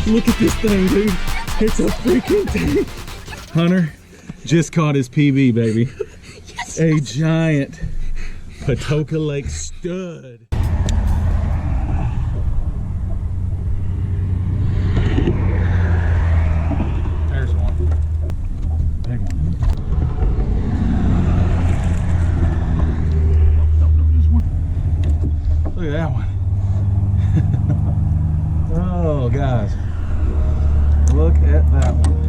Look at this thing, dude. It's a freaking thing. Hunter just caught his PB, baby. Yes, a giant Patoka Lake stud. There's one. Big one. Look at that one. Oh, guys. Look at that one.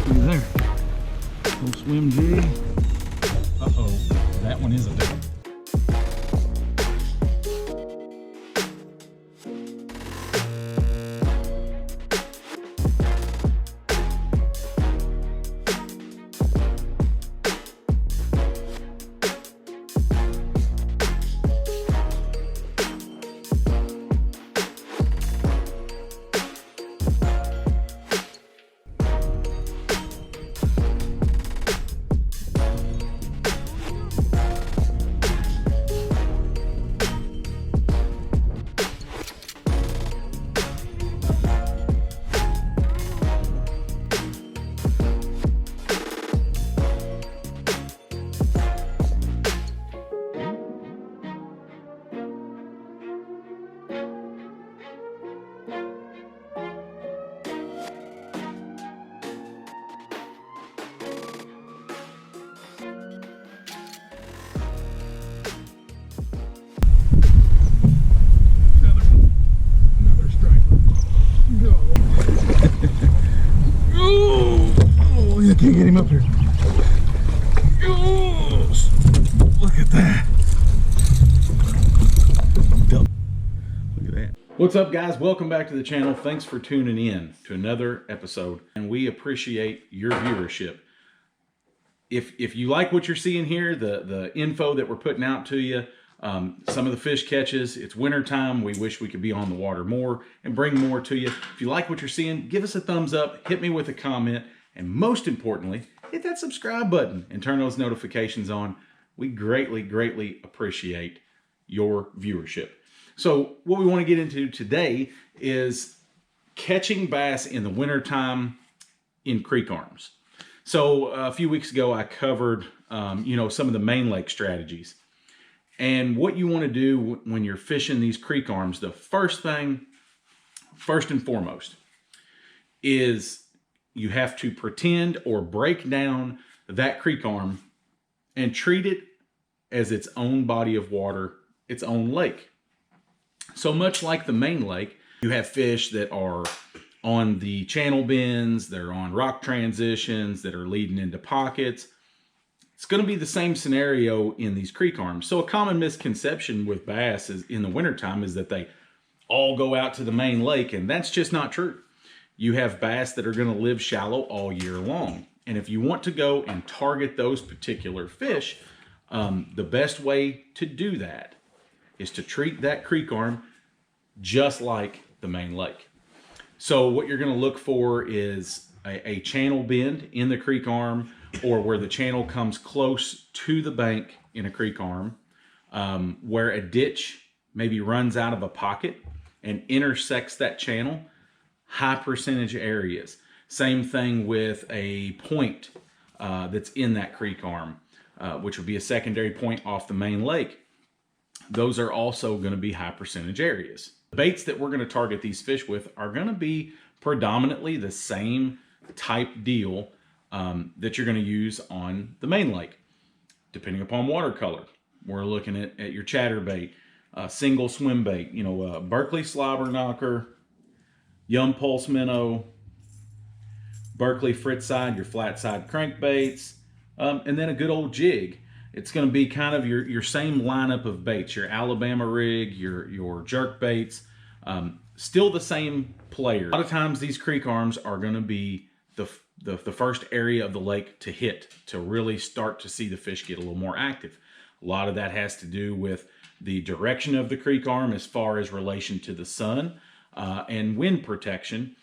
Look there. Little swim jig. Uh-oh. That one is a big one. Can't get him up here. Look at that. Look at that. What's up, guys? Welcome back to the channel. Thanks for tuning in to another episode, and we appreciate your viewership. If you like what you're seeing here, the info that we're putting out to you, some of the fish catches, it's winter time. We wish we could be on the water more and bring more to you. If you like what you're seeing, give us a thumbs up, hit me with a comment, and most importantly, hit that subscribe button and turn those notifications on. We greatly, greatly appreciate your viewership. So what we want to get into today is catching bass in the wintertime in creek arms. So a few weeks ago, I covered, some of the main lake strategies. And what you want to do when you're fishing these creek arms, the first and foremost, is you have to pretend or break down that creek arm and treat it as its own body of water, its own lake. So much like the main lake, you have fish that are on the channel bends, they're on rock transitions that are leading into pockets. It's going to be the same scenario in these creek arms. So a common misconception with bass is in the wintertime is that they all go out to the main lake, and that's just not true. You have bass that are going to live shallow all year long. And if you want to go and target those particular fish, the best way to do that is to treat that creek arm just like the main lake. So what you're going to look for is a channel bend in the creek arm, or where the channel comes close to the bank in a creek arm, where a ditch maybe runs out of a pocket and intersects that channel. High percentage areas. Same thing with a point that's in that creek arm, which would be a secondary point off the main lake. Those are also going to be high percentage areas. The baits that we're going to target these fish with are going to be predominantly the same type deal that you're going to use on the main lake, depending upon watercolor. We're looking at your chatterbait, single swim bait, Berkeley slobber knocker, Yum Pulse minnow, Berkeley frit side, your flat side crankbaits, and then a good old jig. It's going to be kind of your same lineup of baits, your Alabama rig, your jerk baits, still the same player. A lot of times these creek arms are going to be the first area of the lake to hit, to really start to see the fish get a little more active. A lot of that has to do with the direction of the creek arm as far as relation to the sun and wind protection.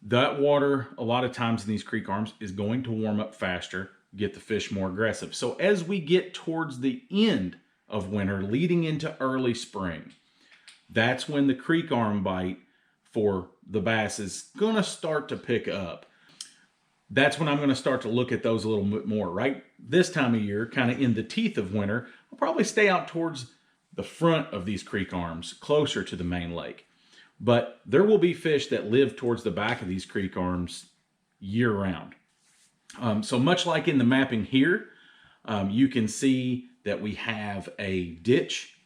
That water, a lot of times in these creek arms, is going to warm up faster, get the fish more aggressive. So as we get towards the end of winter, leading into early spring, that's when the creek arm bite for the bass is going to start to pick up. That's when I'm going to start to look at those a little bit more. Right this time of year, kind of in the teeth of winter, I'll probably stay out towards the front of these creek arms, closer to the main lake. But there will be fish that live towards the back of these creek arms year round. So much like in the mapping here, you can see that we have a ditch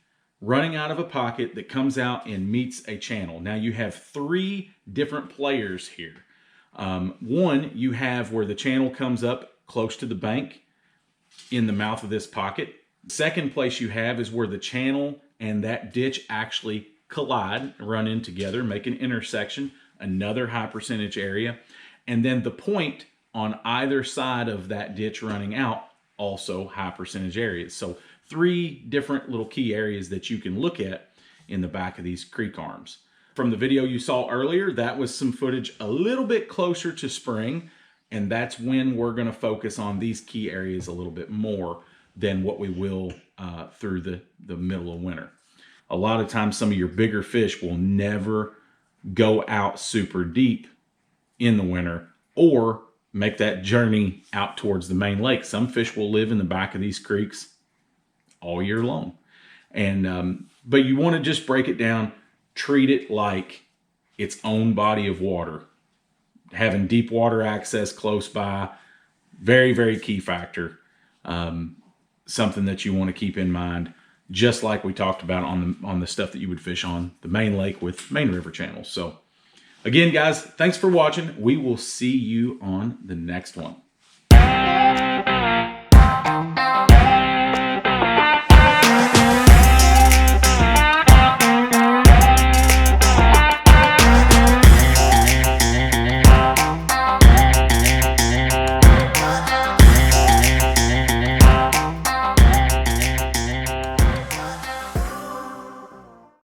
running out of a pocket that comes out and meets a channel. Now you have three different players here. One, you have where the channel comes up close to the bank in the mouth of this pocket. Second place you have is where the channel and that ditch actually collide, run in together, make an intersection, another high percentage area. And then the point on either side of that ditch running out, also high percentage areas. So three different little key areas that you can look at in the back of these creek arms. From the video you saw earlier, that was some footage a little bit closer to spring, and that's when we're going to focus on these key areas a little bit more than what we will through the middle of winter. A lot of times some of your bigger fish will never go out super deep in the winter or make that journey out towards the main lake. Some fish will live in the back of these creeks all year long. And but you want to just break it down, treat it like its own body of water. Having deep water access close by, very, very key factor. Something that you want to keep in mind, just like we talked about on the stuff that you would fish on the main lake with main river channels. So again, guys, thanks for watching. We will see you on the next one.